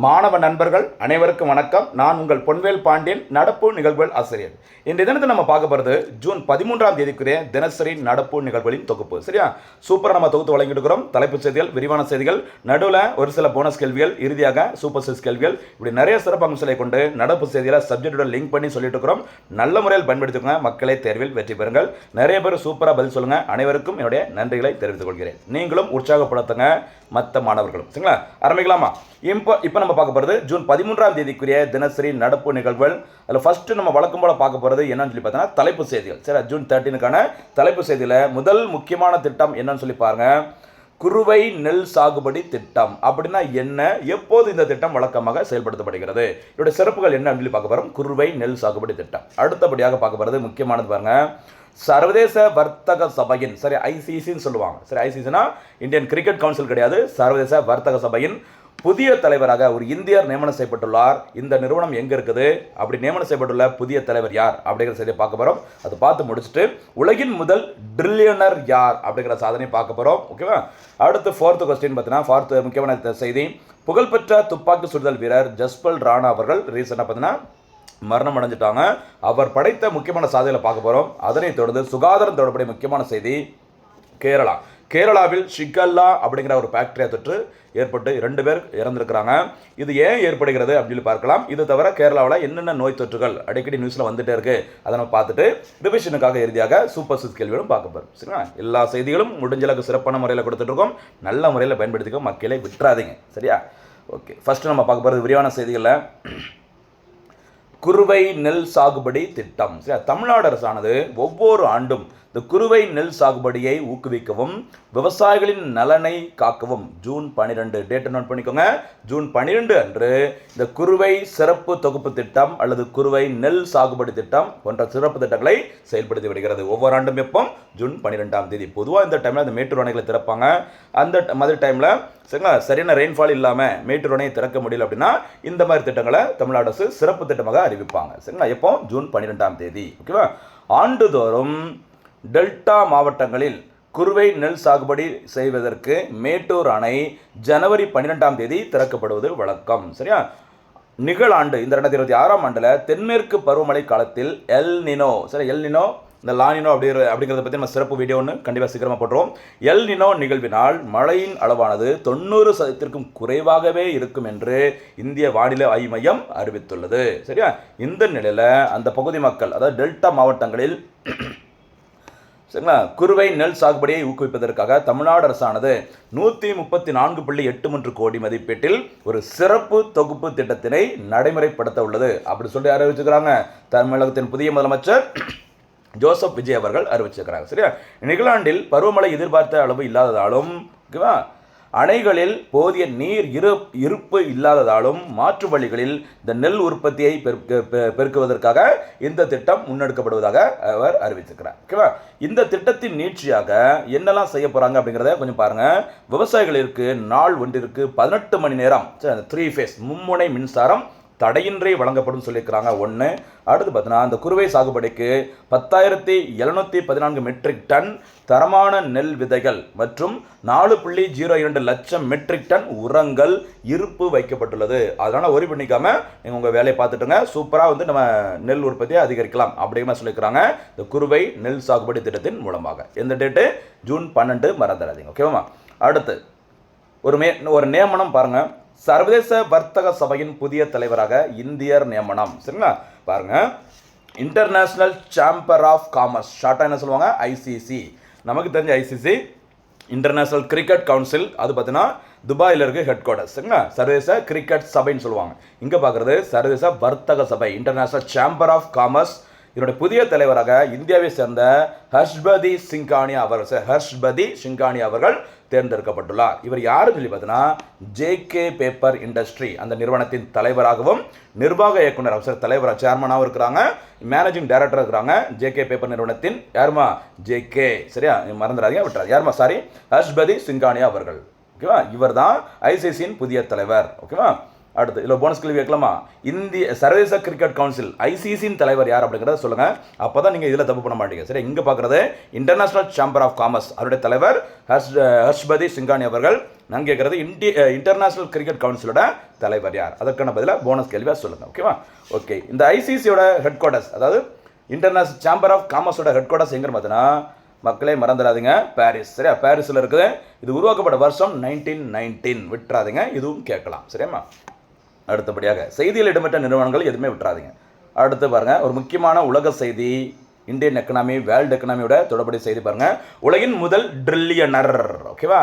மாணவ நண்பர்கள் அனைவருக்கும் வணக்கம். நான் உங்கள் பொன்வேல் பாண்டியன், நடப்பு நிகழ்வுகள் ஆசிரியர். இந்த தினத்தை நம்ம பார்க்க போகிறது ஜூன் 13ஆம் தேதிக்குரிய தினசரி நடப்பு நிகழ்வுகளின் தொகுப்பு. சரியா, சூப்பராக நம்ம தொகுத்து வழங்கிட்டு இருக்கிறோம். தலைப்புச் செய்திகள், விரிவான செய்திகள், நடுவில் ஒரு சில போனஸ் கேள்விகள், இறுதியாக சூப்பர் சிக்ஸ் கேள்விகள், இப்படி நிறைய சிறப்பு அம்சங்களை கொண்டு நடப்பு செய்திகளை சப்ஜெக்டோட லிங்க் பண்ணி சொல்லிட்டு இருக்கிறோம். நல்ல முறையில் பயன்படுத்திக்கோங்க. மக்களை தேர்வில் வெற்றி பெறுங்கள். நிறைய பேர் சூப்பராக பதில் சொல்லுங்க. அனைவருக்கும் என்னுடைய நன்றிகளை தெரிவித்துக் கொள்கிறேன். நீங்களும் உற்சாகப்படுத்துங்க மற்ற மாணவர்களும். சரிங்களா, ஆரம்பிக்கலாமா? இப்போ நம்ம பார்க்க போகிறது ஜூன் 13ஆம் தேதிக்குரிய தினசரி நடப்பு நிகழ்வுகள். அதில் ஃபர்ஸ்ட் நம்ம வழக்கம் போல பார்க்க போகிறது என்னன்னு சொல்லி பார்த்தோன்னா தலைப்பு செய்திகள். சரி, ஜூன் 13க்கான தலைப்பு செய்தியில் முதல் முக்கியமான திட்டம் என்னன்னு சொல்லி பாருங்க. குறுவை நெல் சாகுபடி திட்டம் அப்படின்னா என்ன, எப்போது இந்த திட்டம் வழக்கமாக செயல்படுத்தப்படுகிறது, இதோட சிறப்புகள் என்ன அப்படின்னு பார்க்க போகிறோம். குறுவை நெல் சாகுபடி திட்டம். அடுத்தபடியாக பார்க்க போகிறது முக்கியமானது பாருங்க, சர்வதேச வர்த்தக சபையின், சரி ஐசிசின்னு சொல்லுவாங்க. சரி, ஐசிசினா இந்தியன் கிரிக்கெட் கவுன்சில் கிடையாது, சர்வதேச வர்த்தக சபையின் புதிய தலைவராக ஒரு இந்தியர் நியமனம் செய்யப்பட்டுள்ளார். இந்த நிறுவனம் எங்கே இருக்குது, அப்படி நியமனம் செய்யப்பட்டுள்ள புதிய தலைவர் யார் அப்படிங்கிற செய்தியை பார்க்க போகிறோம். அதை பார்த்து முடிச்சுட்டு உலகின் முதல் ட்ரில்லியனர் யார் அப்படிங்கிற சாதனையை பார்க்க போகிறோம். ஓகேவா? அடுத்து ஃபோர்த்து கொஸ்டின் பார்த்தீங்கன்னா, ஃபோர்த்து முக்கியமான செய்தி, புகழ்பெற்ற துப்பாக்கி சுடுதல் வீரர் ஜஸ்பல் ராணா அவர்கள் ரீசெண்டாக பார்த்தீங்கன்னா மரணம் அடைஞ்சிட்டாங்க. அவர் படைத்த முக்கியமான சாதனைகளை பார்க்க போகிறோம். அதனைத் தொடர்ந்து சுகாதாரம் தொடர்புடைய முக்கியமான செய்தி, கேரளாவில் ஷிகல்லா அப்படிங்கிற ஒரு பாக்டீரியா தொற்று ஏற்பட்டு 2 பேர் இறந்துருக்கிறாங்க. இது ஏன் ஏற்படுகிறது அப்படின்னு பார்க்கலாம். இது தவிர கேரளாவில் என்னென்ன நோய் தொற்றுகள் அடிக்கடி நியூஸில் வந்துட்டே இருக்கு, அதை நம்ம பார்த்துட்டு ரிவிஷனுக்காக இறுதியாக சூப்பர் சிக்ஸ் கேள்விகளும் பார்க்க போகிறோம். சரிங்களா, எல்லா செய்திகளும் முடிஞ்சளவுக்கு சிறப்பான முறையில் கொடுத்துட்ருக்கோம். நல்ல முறையில் பயன்படுத்திக்கோ, மக்களை விட்டுறாதீங்க. சரியா, ஓகே. ஃபர்ஸ்ட் நம்ம பார்க்க போகிறது விரிவான செய்திகளில் குறுவை நெல் சாகுபடி திட்டம். சரி, தமிழ்நாடு அரசானது ஒவ்வொரு ஆண்டும் இந்த குறுவை நெல் சாகுபடியை ஊக்குவிக்கவும் விவசாயிகளின் நலனை காக்கவும் ஜூன் 12 டேட்டை நோட் பண்ணிக்கோங்க. ஜூன் 12 அன்று இந்த குறுவை சிறப்பு தொகுப்பு திட்டம் அல்லது குறுவை நெல் சாகுபடி திட்டம் போன்ற சிறப்பு திட்டங்களை செயல்படுத்தி வருகிறது. ஒவ்வொரு ஆண்டும் எப்போ, ஜூன் 12ஆம் தேதி. பொதுவாக இந்த டைமில் அந்த மேட்டூர் அணைகளை திறப்பாங்க. அந்த மாதிரி டைமில் சரிங்களா, சரியான ரெயின்ஃபால் இல்லாமல் மேட்டூர் அணையை திறக்க முடியல அப்படின்னா இந்த மாதிரி திட்டங்களை தமிழ்நாடு அரசு சிறப்பு திட்டமாக அறிவிப்பாங்க. சரிங்களா, எப்போ, ஜூன் 12ஆம் தேதி. ஓகேவா? ஆண்டுதோறும் டெல்டா மாவட்டங்களில் குறுவை நெல் சாகுபடி செய்வதற்கு மேட்டூர் அணை ஜனவரி 12ஆம் தேதி திறக்கப்படுவது வழக்கம். சரியா, நிகழாண்டு இந்த 2026ஆம் ஆண்டில் தென்மேற்கு பருவமழை காலத்தில் எல் நினோ, சரி எல் நினோ இந்த லானினோ அப்படிங்கிறத பற்றி நம்ம சிறப்பு வீடியோ ஒன்று கண்டிப்பாக சீக்கிரமாக போட்டுருவோம். எல் நினோ நிகழ்வினால் மழையின் அளவானது 90% குறைவாகவே இருக்கும் என்று இந்திய வானிலை ஆய்வு மையம் அறிவித்துள்ளது. சரியா, இந்த நிலையில் அந்த பகுதி மக்கள், அதாவது டெல்டா மாவட்டங்களில் சரிங்களா, குறுவை நெல் சாகுபடியை ஊக்குவிப்பதற்காக தமிழ்நாடு அரசானது 134.83 கோடி மதிப்பீட்டில் ஒரு சிறப்பு தொகுப்பு திட்டத்தினை நடைமுறைப்படுத்த உள்ளது அப்படி சொல்லி அறிவிச்சுக்கிறாங்க. தமிழகத்தின் புதிய முதலமைச்சர் ஜோசப் விஜய் அவர்கள் அறிவிச்சிருக்கிறாங்க. சரியா, நிகழாண்டில் பருவமழை எதிர்பார்த்த அளவு இல்லாததாலும், ஓகேவா, அணைகளில் போதிய நீர் இருப்பு இல்லாததாலும் மாற்று வழிகளில் இந்த நெல் உற்பத்தியை பெருக்குவதற்காக இந்த திட்டம் முன்னெடுக்கப்படுவதாக அவர் அறிவித்திருக்கிறார். ஓகேவா, இந்த திட்டத்தின் நீட்சியாக என்னெல்லாம் செய்ய போறாங்க அப்படிங்கிறத கொஞ்சம் பாருங்க. விவசாயிகளுக்கு நாள் ஒன்றிற்கு 18 மணி நேரம் 3 ஃபேஸ் மும்முனை மின்சாரம் தடையின்றி வழங்கப்படும் சொல்லியிருக்கிறாங்க. ஒன்று. அடுத்து பார்த்தீங்கன்னா, அந்த குறுவை சாகுபடிக்கு 10,714 மெட்ரிக் டன் தரமான நெல் விதைகள் மற்றும் 4.02 லட்சம் மெட்ரிக் டன் உரங்கள் இருப்பு வைக்கப்பட்டுள்ளது. அதனால் ஒரி பண்ணிக்காம நீங்கள் உங்கள் வேலையை பார்த்துட்டுங்க. சூப்பராக வந்து நம்ம நெல் உற்பத்தியை அதிகரிக்கலாம் அப்படிங்கிற சொல்லியிருக்கிறாங்க இந்த குறுவை நெல் சாகுபடி திட்டத்தின் மூலமாக. எந்த டேட்டு, ஜூன் 12, மறந்துடாதீங்க. ஓகேவா? அடுத்து ஒரு நியமனம் பாருங்க. சர்வதேச வர்த்தக சபையின் புதிய தலைவராக இந்தியர் நியமனம். சரிங்களா, பாருங்க, இன்டர்நேஷனல் சேம்பர் ஆஃப் காமர்ஸ், ஷார்ட்டாக என்ன சொல்லுவாங்க, ஐசிசி. நமக்கு தெரிஞ்ச ஐசிசி இன்டர்நேஷனல் கிரிக்கெட் கவுன்சில், அது பார்த்தீங்கன்னா துபாயில் இருக்க ஹெட் குவார்ட்டர்ஸ். சரிங்களா, சர்வதேச கிரிக்கெட் சபைன்னு சொல்லுவாங்க. இங்கே பார்க்குறது சர்வதேச வர்த்தக சபை, இன்டர்நேஷனல் சேம்பர் ஆஃப் காமர்ஸ். இதனுடைய புதிய தலைவராக இந்தியாவை சேர்ந்த ஹர்ஷ்பதி சிங்கானி அவர்கள் தேர்ந்தெடுக்கப்பட்டுள்ளார். இவர் யாருன்னு சொல்லி பார்த்தீங்கன்னா, ஜேகே பேப்பர் இண்டஸ்ட்ரி அந்த நிறுவனத்தின் தலைவராகவும் நிர்வாக இயக்குனர் அவசர தலைவராக சேர்மனாகவும் இருக்கிறாங்க. மேனேஜிங் டைரக்டர் இருக்கிறாங்க ஜேகே பேப்பர் நிறுவனத்தின். யாருமா, ஜேகே. சரியா, மறந்துடாதீங்க, விட்டுறாரு. யாருமா, சாரி, ஹர்ஷ்பதி சிங்கானியா அவர்கள். ஓகேவா, இவர் தான் ஐசிசியின் புதிய தலைவர். ஓகேவா, அடுத்து இதில் போனஸ் கேள்வி வைக்கலாமா? இந்திய சர்வதேச கிரிக்கெட் கவுன்சில் ஐசிசியின் தலைவர் யார் அப்படிங்கிறத சொல்லுங்க. அப்போ தான் நீங்கள் இதில் தப்பு பண்ண மாட்டீங்க. சரி, இங்கே பார்க்குறது இன்டர்நேஷனல் சேம்பர் ஆஃப் காமர்ஸ், அவருடைய தலைவர் ஹர்ஷ்பதி சிங்கானி அவர்கள். நான் கேட்குறது இன்டர்நேஷனல் கிரிக்கெட் கவுன்சிலோட தலைவர் யார்? அதற்கான பதிலாக போனஸ் கேள்வியாக சொல்லுங்கள். ஓகேவா? ஓகே, இந்த ஐசிசியோட ஹெட் குவார்ட்டர்ஸ், அதாவது இன்டர்நேஷனல் சேம்பர் ஆஃப் காமர்ஸோட ஹெட் குவார்ட்டர்ஸ் எங்கன்னு பார்த்தீங்கன்னா, மக்களே மறந்துடாதீங்க, பாரிஸ். சரியா? பாரிஸில் இருக்குது. இது உருவாக்கப்பட்ட வருஷம் 1919. விட்டுறாதீங்க, இதுவும் கேட்கலாம். சரியாம்மா? அடுத்தபடியாக செய்தியில் இடம்பெற்ற நிறுவனங்கள் எதுவுமே விட்டுறாதீங்க. அடுத்து பாருங்கள், ஒரு முக்கியமான உலக செய்தி, இந்தியன் எக்கனாமி, வேர்ல்டு எக்கனாமியோட தொடர்புடைய செய்தி பாருங்கள். உலகின் முதல் ட்ரில்லியனர். ஓகேவா?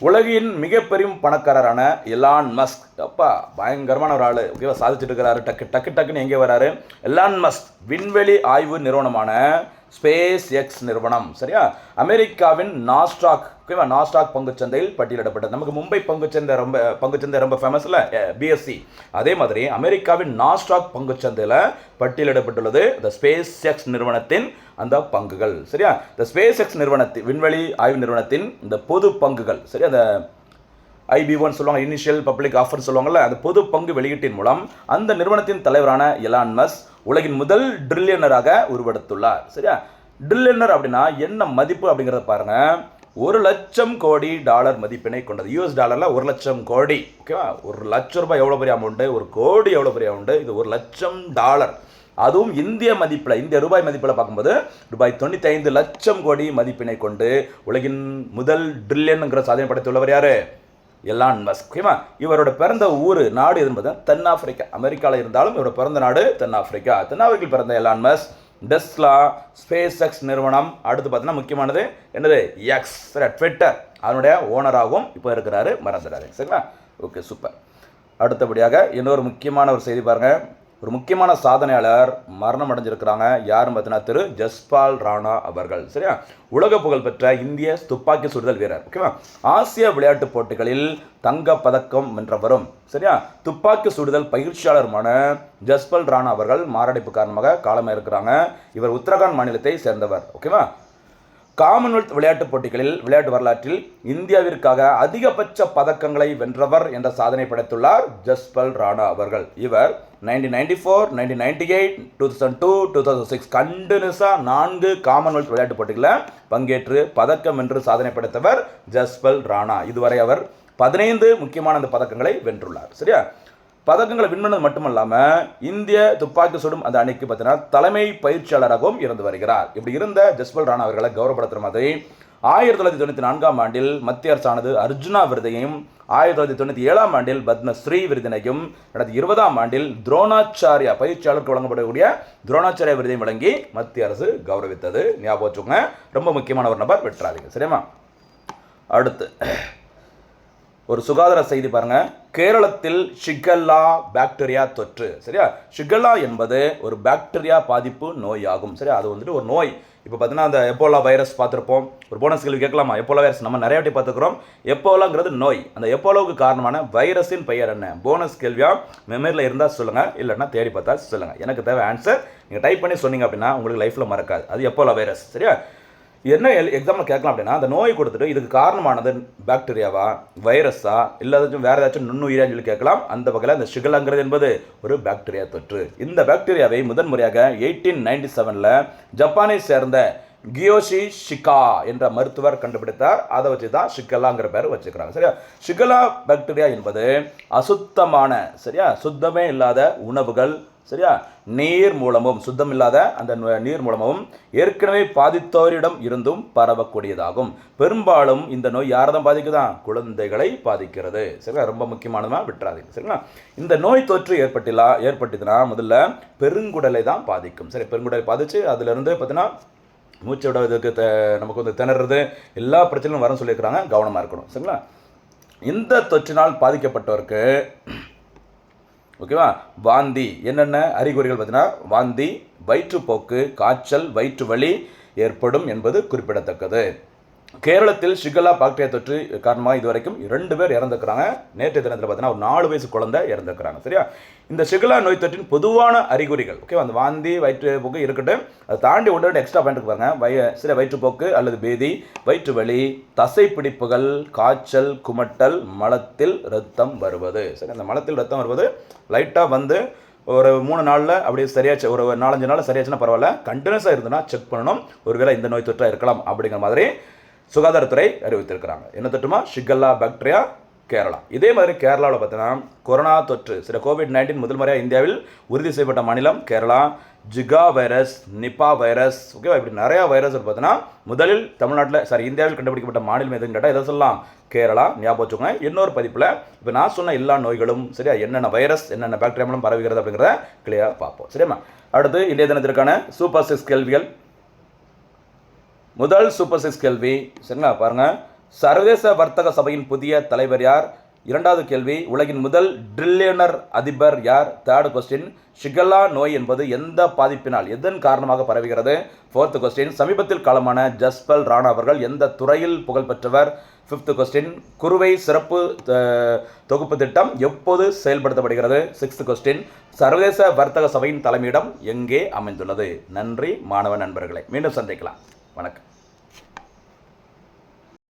உலகின் மிகப்பெரிய பணக்காரரான எலான் மஸ்க். அப்பா பயங்கரமான ஒரு ஆள். ஓகேவா? சாதிச்சுட்டு இருக்கிறாரு. டக்குன்னு எங்கே வராரு? எலான் மஸ்க் விண்வெளி ஆய்வு நிறுவனமான ஸ்பேஸ் எக்ஸ் நிறுவனம். சரியா? அமெரிக்காவின் நாஸ்டாக், ஓகேவா, நாஸ்டாக் பங்குச்சந்தையில் பட்டியலிடப்பட்டது. நமக்கு மும்பை பங்குச்சந்தை ரொம்ப ஃபேமஸ்ல, பிஎஸ்சி. அதே மாதிரி அமெரிக்காவின் நாஸ்டாக் பங்குச்சந்தையில் பட்டியலிடப்பட்டுள்ளது இந்த ஸ்பேஸ் எக்ஸ் நிறுவனத்தின் அந்த பங்குகள். சரியா? இந்த ஸ்பேஸ் எக்ஸ் நிறுவனத்தின் விண்வெளி ஆய்வு நிறுவனத்தின் இந்த பொது பங்குகள். சரியா? அந்த IB1 சொல்லுவாங்க, இனிஷியல் பப்ளிக் ஆஃபர் சொல்லுவாங்கல்ல, அந்த பொது பங்கு வெளியீட்டின் மூலம் அந்த நிறுவனத்தின் தலைவரான எலான் மஸ்க் உலகின் முதல் ட்ரில்லியனராக உருவெடுத்துள்ளார். சரியா? ட்ரில்லியனர் அப்படின்னா என்ன மதிப்பு அப்படிங்கிறத பாருங்க. 1,00,000 கோடி டாலர் மதிப்பினை கொண்டது. US டாலர்ல 1,00,000 கோடி. ஓகேவா? 1,00,000 ரூபாய் எவ்வளோ பெரிய அமௌண்ட்டு, 1 கோடி எவ்வளோ பெரிய அமௌண்ட்டு, இது 1,00,000 டாலர். அதுவும் இந்திய ரூபாய் மதிப்பில் பார்க்கும்போது ரூபாய் 95 லட்சம் கோடி மதிப்பினை கொண்டு உலகின் முதல் ட்ரில்லியன்ங்கிற சாதனை படைத்துள்ளவர் யாரு? Elon Musk. ஓகேவா? இவரோட பிறந்த நாடு எதுன்னு தென்னாப்பிரிக்கா. அமெரிக்காவில் இருந்தாலும் இவரோட பிறந்த நாடு தென்னாப்பிரிக்கா. தென்னாப்பிரிக்காவில் பிறந்த Elon Musk Tesla, space X நிறுவனம், அடுத்து பார்த்தீங்கன்னா முக்கியமானது என்னது? எக்ஸ், ட்விட்டர், அதனுடைய ஓனராகவும் இப்போ இருக்கிறாரு. மறந்துடாரு. சரிங்களா? Okay, super. அடுத்தபடியாக இன்னொரு முக்கியமான ஒரு செய்தி பாருங்க. ஒரு முக்கியமான சாதனையாளர் மரணம் அடைஞ்சிருக்கிறாங்க. யாருன்னு பார்த்தீங்கன்னா திரு ஜஸ்பால் ராணா அவர்கள். சரியா? உலக புகழ்பெற்ற இந்திய துப்பாக்கி சுடுதல் வீரர். ஓகேவா? ஆசிய விளையாட்டுப் போட்டிகளில் தங்கப் பதக்கம் வென்றவரும், சரியா, துப்பாக்கி சுடுதல் பயிற்சியாளருமான ஜஸ்பால் ராணா அவர்கள் மாரடைப்பு காரணமாக காலமாக இருக்கிறாங்க. இவர் உத்தரகாண்ட் மாநிலத்தை சேர்ந்தவர். ஓகேவா? காமன்வெல்த் விளையாட்டுப் போட்டிகளில் விளையாட்டு வரலாற்றில் இந்தியாவிற்காக அதிகபட்ச பதக்கங்களை வென்றவர் என்ற சாதனை படைத்துள்ளார் ஜஸ்பால் ராணா அவர்கள். இவர் 1994, 1998, 2002, 2006 கண்டினியூஸாக 4 காமன்வெல்த் விளையாட்டுப் போட்டிகளில் பங்கேற்று பதக்கம் வென்று சாதனை படைத்தவர் ஜஸ்பால் ராணா. இதுவரை அவர் 15 முக்கியமான அந்த பதக்கங்களை வென்றுள்ளார். சரியா? பதக்கங்களை வின் பண்ணது மட்டுமல்லாமல் இந்திய துப்பாக்கி சுடும் அந்த அணிக்கு பார்த்தீங்கன்னா தலைமை பயிற்சியாளராகவும் இருந்து வருகிறார். இப்படி இருந்த ஜஸ்பால் ராணா அவர்களை கௌரவப்படுத்துகிற மாதிரி 1994ஆம் ஆண்டில் மத்திய அரசானது அர்ஜுனா விருதையும், 1997ஆம் ஆண்டில் பத்மஸ்ரீ விருதினையும், 2020ஆம் ஆண்டில் துரோணாச்சாரியா பயிற்சியாளருக்கு வழங்கப்படக்கூடிய துரோணாச்சாரியா விருதையும் வழங்கி மத்திய அரசு கௌரவித்தது. ஞாபகம் வச்சுக்கோங்க. ரொம்ப முக்கியமான ஒரு நபர், விட்டுறாதீங்க. சரியா? அடுத்து ஒரு சுகாதார செய்தி பாருங்க. கேரளத்தில் ஷிகல்லா பாக்டீரியா தொற்று. சரியா? ஷிகல்லா என்பது ஒரு பாக்டீரியா பாதிப்பு நோயாகும். சரியா? அது வந்துட்டு ஒரு நோய். இப்போ பார்த்தீங்கன்னா அந்த எப்போலா வைரஸ் பார்த்துருப்போம். ஒரு போனஸ் கேள்வி கேட்கலாமா? எப்போலா வைரஸ் நம்ம நிறைய வாட்டி பார்த்துக்கிறோம். எப்போலாங்கிறது நோய். அந்த எப்போலாவுக்கு காரணமான வைரஸின் பெயர் என்ன? போனஸ் கேள்வியாக மெமரியில் இருந்தால் சொல்லுங்கள், இல்லைன்னா தேடி பார்த்தா சொல்லுங்கள். எனக்கு தேவை ஆன்சர். நீங்கள் டைப் பண்ணி சொன்னீங்க அப்படின்னா உங்களுக்கு லைஃப்பில் மறக்காது. அது எப்போலா வைரஸ். சரியா? என்ன எக்ஸாம்பிள் கேட்கலாம் அப்படின்னா, அந்த நோய் கொடுத்துட்டு இதுக்கு காரணமானது பாக்டீரியாவா, வைரஸா, இல்லை வேறு ஏதாச்சும் நுண்ணுயிரியான்னு சொல்லி கேட்கலாம். அந்த வகையில் அந்த ஷிகல்லாங்கிறது என்பது ஒரு பாக்டீரியா தொற்று. இந்த பாக்டீரியாவை முதன்முறையாக 1897 ஜப்பானை சேர்ந்த கியோஷி ஷிகா என்ற மருத்துவர் கண்டுபிடித்தார். அதை வச்சு தான் ஷிகல்லாங்கிற பேர் வச்சுக்கிறாங்க. சரியா? ஷிகல்லா பாக்டீரியா என்பது அசுத்தமான, சரியா, சுத்தமே இல்லாத உணவுகள், சரியா, நீர் மூலமும், சுத்தம் இல்லாத அந்த நீர் மூலமும் ஏற்கனவே பாதித்தோரிடம் இருந்தும் பரவக்கூடியதாகும். பெரும்பாலும் இந்த நோய் யாரை தான் பாதிக்குதான்? குழந்தைகளை பாதிக்கிறது. சரிங்களா? ரொம்ப முக்கியமானதாக விட்டுறாதீங்க. சரிங்களா? இந்த நோய் தொற்று ஏற்பட்டுதுன்னா முதல்ல பெருங்குடலை தான் பாதிக்கும். சரி, பெருங்குடலை பாதிச்சு அதிலிருந்து பார்த்தீங்கன்னா மூச்சு விடுவதற்கு நமக்கு வந்து திணறது, எல்லா பிரச்சனையும் வரன்னு சொல்லியிருக்கிறாங்க. கவனமாக இருக்கணும். சரிங்களா? இந்த தொற்றினால் பாதிக்கப்பட்டவருக்கு ஓகேவா, வாந்தி, என்னென்ன அறிகுறிகள் பார்த்தீங்கன்னா வாந்தி, வயிற்றுப்போக்கு, காய்ச்சல், வயிற்று வலி ஏற்படும் என்பது குறிப்பிடத்தக்கது. கேரளத்தில் ஷிகல்லா பாக்டீரியா தொற்று காரணமாக இதுவரைக்கும் 2 பேர் இறந்துக்கிறாங்க. நேற்றைய தினத்தில் பார்த்தீங்கன்னா ஒரு 4 வயசு குழந்தை இறந்துக்கிறாங்க. சரியா? இந்த ஷிகல்லா நோய் தொற்றின் பொதுவான அறிகுறிகள், ஓகேவா, அந்த வாந்தி, வயிற்றுப்போக்கு இருக்கட்டும். அதை தாண்டி ஒன்று எக்ஸ்ட்ரா பாயிண்ட் பாருங்க. சில வயிற்றுப்போக்கு அல்லது பேதி, வயிற்று வலி, தசை பிடிப்புகள், காய்ச்சல், குமட்டல், மலத்தில் ரத்தம் வருவது. சரி, அந்த மலத்தில் ரத்தம் வருவது லைட்டாக வந்து ஒரு 3 நாளில் அப்படியே சரியாச்சு, ஒரு 4-5 நாளில் சரியாச்சுன்னா பரவாயில்ல. கண்டினியூஸாக இருந்ததுன்னா செக் பண்ணணும். ஒருவேளை இந்த நோய் தொற்றாக இருக்கலாம் அப்படிங்கிற மாதிரி சுகாதாரத்துறை அறிவித்திருக்கிறாங்க. என்ன தொற்றுமா? ஷிகல்லா பாக்டீரியா கேரளா. இதே மாதிரி கேரளாவில் பார்த்தீங்கன்னா கொரோனா தொற்று சரி COVID-19 முதல் முறையாக இந்தியாவில் உறுதி செய்யப்பட்ட மாநிலம் Kerala. Zika virus, Nipah virus, ஓகேவா, இப்படி நிறையா வைரஸ் பார்த்தீங்கன்னா முதலில் தமிழ்நாட்டில் இந்தியாவில் கண்டுபிடிக்கப்பட்ட மாநிலம் எதுன்னு கேட்டால் எதை சொல்லலாம்? கேரளா. ஞாபகம் வச்சுக்கோங்க. இன்னொரு பதிப்பில் இப்போ நான் சொன்ன எல்லா நோய்களும் சரியா என்னென்ன வைரஸ் என்னென்ன பாக்டீரியா மூலம் பரவுகிறது அப்படிங்கிறத கிளியராக பார்ப்போம். சரியாம்மா? அடுத்து இன்றைய தினத்திற்கான சூப்பர் 6 கேள்விகள். முதல் சூப்பர் 6 கேள்வி சரிங்களா பாருங்கள். சர்வதேச வர்த்தக சபையின் புதிய தலைவர் யார்? இரண்டாவது கேள்வி, உலகின் முதல் ட்ரில்லியனர் அதிபர் யார்? தேர்ட் கொஸ்டின், ஷிகல்லா நோய் என்பது எந்த பாதிப்பினால் எதன் காரணமாக பரவுகிறது? ஃபோர்த் கொஸ்டின், சமீபத்தில் காலமான ஜஸ்பல் ராணா அவர்கள் எந்த துறையில் புகழ்பெற்றவர்? ஃபிஃப்த் கொஸ்டின், குறுவை சிறப்பு தொகுப்பு திட்டம் எப்போது செயல்படுத்தப்படுகிறது? சிக்ஸ்த் கொஸ்டின், சர்வதேச வர்த்தக சபையின் தலைமையிடம் எங்கே அமைந்துள்ளது? நன்றி மாணவ நண்பர்களை, மீண்டும் சந்திக்கலாம். வணக்கம்.